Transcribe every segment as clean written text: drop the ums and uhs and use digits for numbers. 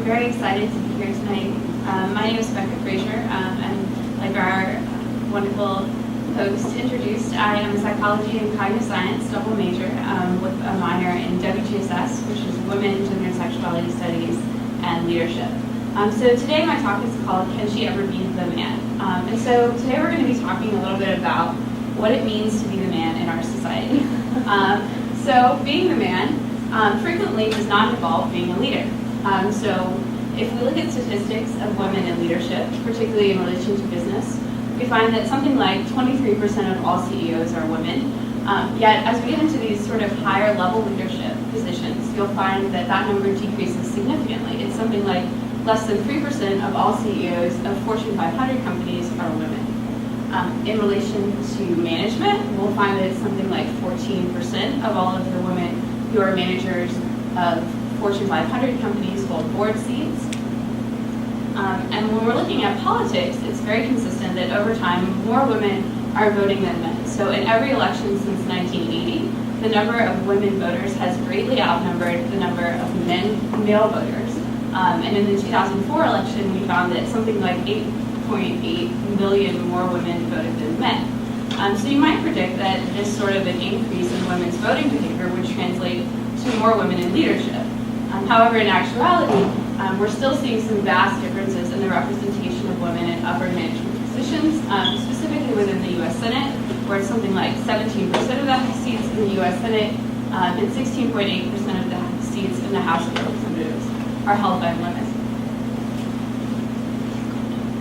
very excited to be here tonight. My name is Rebecca Frazier, and like our wonderful host introduced, I am a psychology and cognitive science double major with a minor in WGSS, which is Women, Gender and Sexuality Studies, and Leadership. So today my talk is called Can She Ever Be the Man? And so today we're going to be talking a little bit about what it means to be the man in our society. So being the man frequently does not involve being a leader. So if we look at statistics of women in leadership, particularly in relation to business, we find that something like 23% of all CEOs are women. Yet as we get into these sort of higher level leadership positions, you'll find that that number decreases significantly. It's something like less than 3% of all CEOs of Fortune 500 companies are women. In relation to management, we'll find that it's something like 14% of all of the women who are managers of Fortune 500 companies hold board seats. And when we're looking at politics, it's very consistent that over time, more women are voting than men. So in every election since 1980, the number of women voters has greatly outnumbered the number of male voters. And in the 2004 election, we found that something like 8.8 million more women voted than men. So you might predict that this sort of an increase in women's voting behavior would translate to more women in leadership. However, in actuality, we're still seeing some vast differences in the representation of women in upper management positions, specifically within the U.S. Senate, where it's something like 17% of the seats in the U.S. Senate and 16.8% of the seats in the House of Representatives are held by women.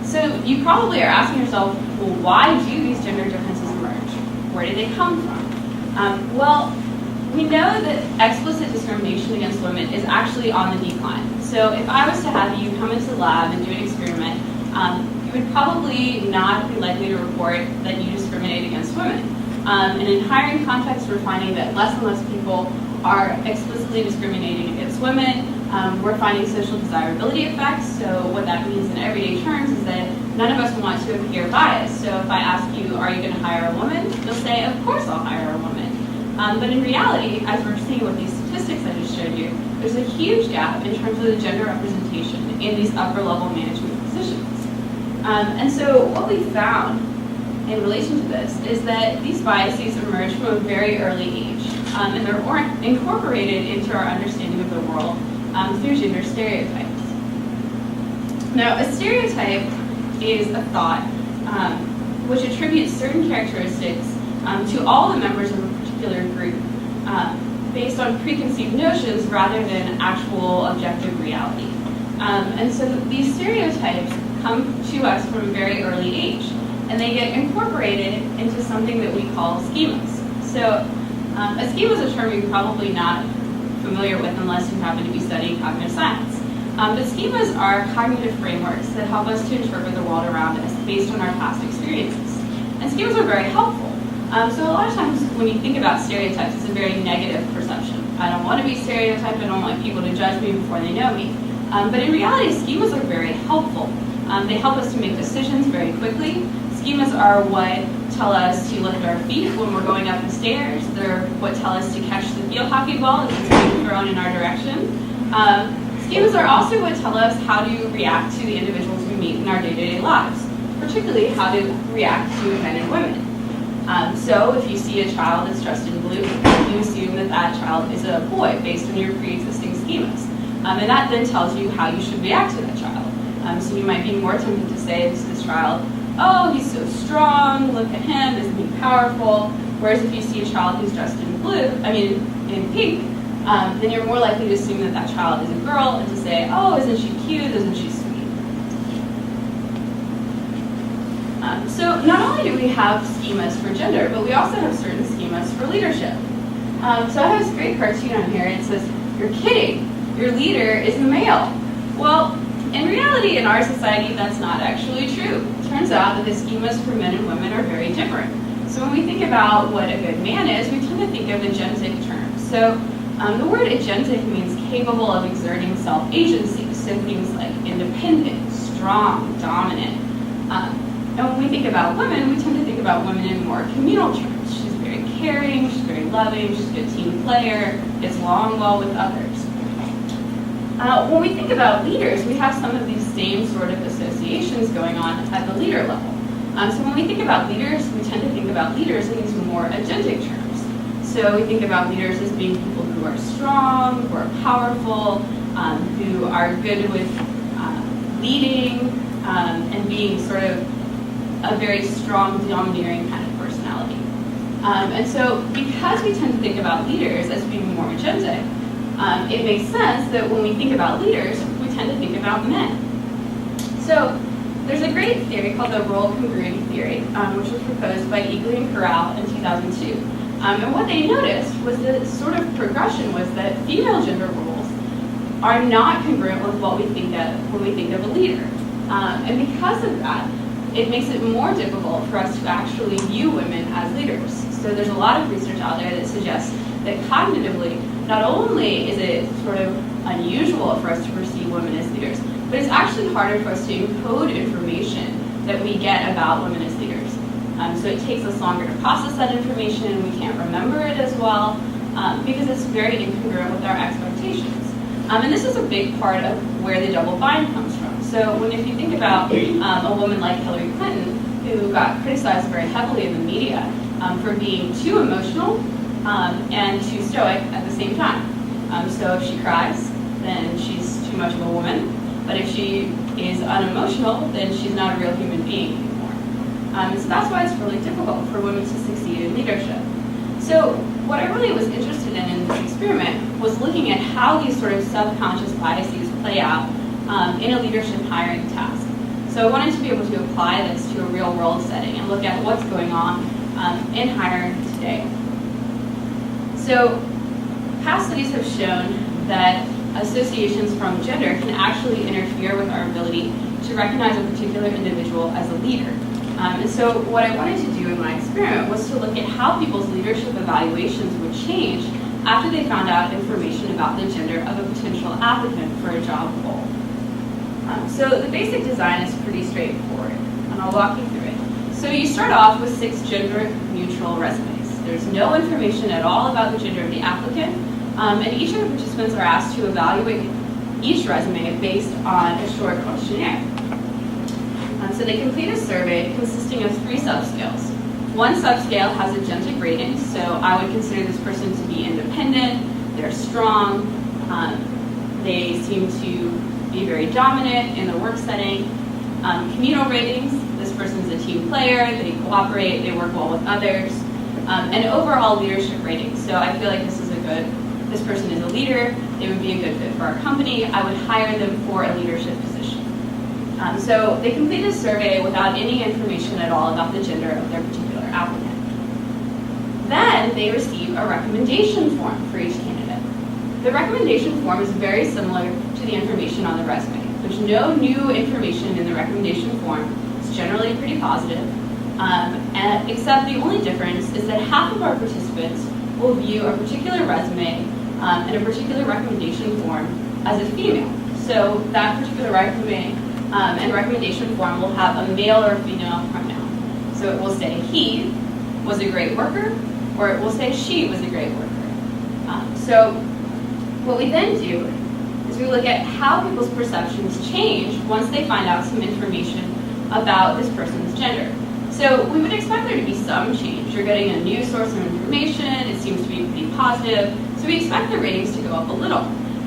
So you probably are asking yourself, well, why do these gender differences emerge? Where do they come from? Well, we know that explicit discrimination against women is actually on the decline. So if I was to have you come into the lab and do an experiment, you would probably not be likely to report that you discriminate against women. And in hiring contexts, we're finding that less and less people are explicitly discriminating against women. We're finding social desirability effects. So what that means in everyday terms is that none of us want to appear biased. So if I ask you, are you going to hire a woman? You'll say, of course I'll hire a woman. But in reality, as we're seeing with these statistics I just showed you, there's a huge gap in terms of the gender representation in these upper level management positions. And so what we found in relation to this is that these biases emerge from a very early age, and they're incorporated into our understanding of the world through gender stereotypes. Now, a stereotype is a thought which attributes certain characteristics to all the members of a particular group based on preconceived notions rather than actual objective reality. And so these stereotypes come to us from a very early age, and they get incorporated into something that we call schemas. So a schema is a term you're probably not familiar with unless you happen to be studying cognitive science. But schemas are cognitive frameworks that help us to interpret the world around us based on our past experiences. And schemas are very helpful. So a lot of times when you think about stereotypes, it's a very negative perception. I don't want to be stereotyped, I don't want people to judge me before they know me. But in reality, schemas are very helpful. They help us to make decisions very quickly. Schemas are what tell us to lift our feet when we're going up the stairs. They're what tell us to catch the field hockey ball if it's being thrown in our direction. Schemas are also what tell us how to react to the individuals we meet in our day-to-day lives, particularly how to react to men and women. So if you see a child that's dressed in blue, you assume that that child is a boy based on your pre-existing schemas. And that then tells you how you should react to that child. So you might be more tempted to say to this child, oh, he's so strong, look at him, isn't he powerful? Whereas if you see a child who's dressed in pink, then you're more likely to assume that that child is a girl and to say, oh, isn't she cute, isn't she sweet? So not only do we have schemas for gender, but we also have certain schemas for leadership. So I have this great cartoon on here. It says, you're kidding, your leader is a male. Well, in reality, in our society, that's not actually true. It turns out that the schemas for men and women are very different. So when we think about what a good man is, we tend to think of agentic terms. So the word agentic means capable of exerting self-agency. So things like independent, strong, dominant. And when we think about women, we tend to think about women in more communal terms. She's very caring, she's very loving, she's a good team player, gets along well with others. When we think about leaders, we have some of these same sort of associations going on at the leader level. So when we think about leaders, we tend to think about leaders in these more agentic terms. So we think about leaders as being people who are strong, who are powerful, who are good with leading, and being sort of a very strong, domineering kind of personality. And so because we tend to think about leaders as being more agentic, it makes sense that when we think about leaders, we tend to think about men. So there's a great theory called the role congruity theory, which was proposed by Eagley and Corral in 2002. And what they noticed was the sort of progression was that female gender roles are not congruent with what we think of when we think of a leader. And because of that, it makes it more difficult for us to actually view women as leaders. So there's a lot of research out there that suggests that cognitively, not only is it sort of unusual for us to perceive women as leaders, but it's actually harder for us to encode information that we get about women as leaders. So it takes us longer to process that information, we can't remember it as well, because it's very incongruent with our expectations. And this is a big part of where the double bind comes from. So if you think about a woman like Hillary Clinton, who got criticized very heavily in the media for being too emotional and too stoic at the same time. So if she cries, then she's too much of a woman. But if she is unemotional, then she's not a real human being anymore. So that's why it's really difficult for women to succeed in leadership. So what I really was interested in this experiment was looking at how these sort of subconscious biases play out in a leadership hiring task. So I wanted to be able to apply this to a real world setting and look at what's going on in hiring today. So past studies have shown that associations from gender can actually interfere with our ability to recognize a particular individual as a leader. And so what I wanted to do in my experiment was to look at how people's leadership evaluations would change after they found out information about the gender of a potential applicant for a job role. So the basic design is pretty straightforward, and I'll walk you through it. So you start off with 6 gender-neutral resumes. There's no information at all about the gender of the applicant, and each of the participants are asked to evaluate each resume based on a short questionnaire. So they complete a survey consisting of 3 subscales. One subscale has agentic ratings, so I would consider this person to be independent, they're strong, they seem to be very dominant in the work setting. Communal ratings, this person's a team player, they cooperate, they work well with others. And overall leadership ratings, so I feel like this person is a leader, they would be a good fit for our company, I would hire them for a leadership position. So they complete a survey without any information at all about the gender of their particular applicant. Then they receive a recommendation form for each candidate. The recommendation form is very similar to the information on the resume. There's no new information in the recommendation form. It's generally pretty positive, except the only difference is that half of our participants will view a particular resume and a particular recommendation form as a female. So that particular resume and recommendation form will have a male or female pronoun. So it will say he was a great worker, or it will say she was a great worker. So what we then do is we look at how people's perceptions change once they find out some information about this person's gender. So we would expect there to be some change. You're getting a new source of information, it seems to be pretty positive, so we expect the ratings to go up a little.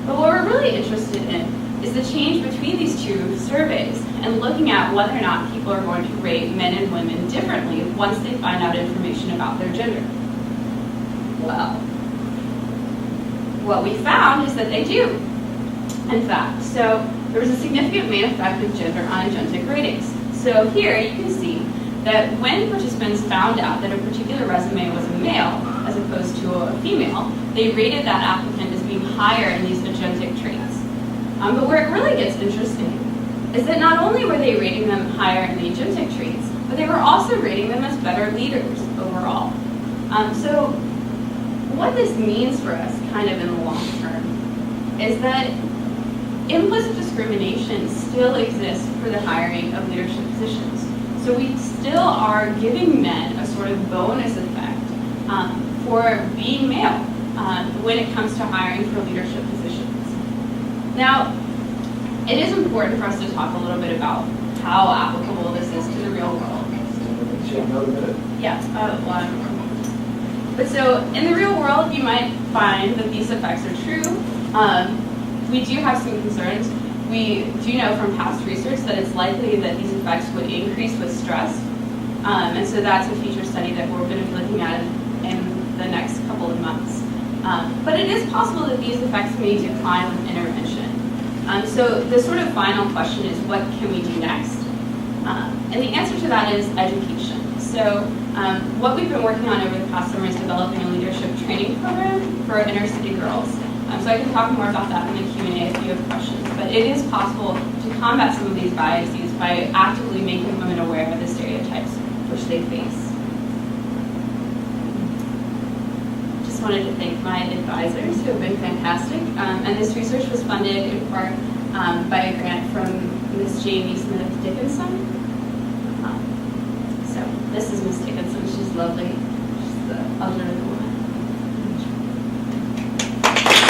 But what we're really interested in is the change between these 2 surveys and looking at whether or not people are going to rate men and women differently once they find out information about their gender. Well, what we found is that they do, in fact. So there was a significant main effect of gender on agentic ratings. So here you can see that when participants found out that a particular resume was a male as opposed to a female, they rated that applicant as being higher in these agentic traits. But where it really gets interesting is that not only were they rating them higher in the agentic traits, but they were also rating them as better leaders overall. So what this means for us kind of in the long term is that implicit discrimination still exists for the hiring of leadership positions. So we still are giving men a sort of bonus effect for being male when it comes to hiring for leadership positions. Now, it is important for us to talk a little bit about how applicable this is to the real world. Yeah, but so in the real world, you might find that these effects are true. We do have some concerns. We do know from past research that it's likely that these effects would increase with stress. And so that's a future study that we're going to be looking at in the next couple of months. But it is possible that these effects may decline with intervention. So the sort of final question is, what can we do next? And the answer to that is education. So what we've been working on over the past summer is developing a leadership training program for inner city girls. So I can talk more about that in the Q&A if you have questions. But it is possible to combat some of these biases by actively making women aware of the stereotypes which they face. Just wanted to thank my advisors who have been fantastic. And this research was funded in part by a grant from Ms. Jamie Smith Dickinson. So this is Ms. Dickinson. She's lovely. She's the elder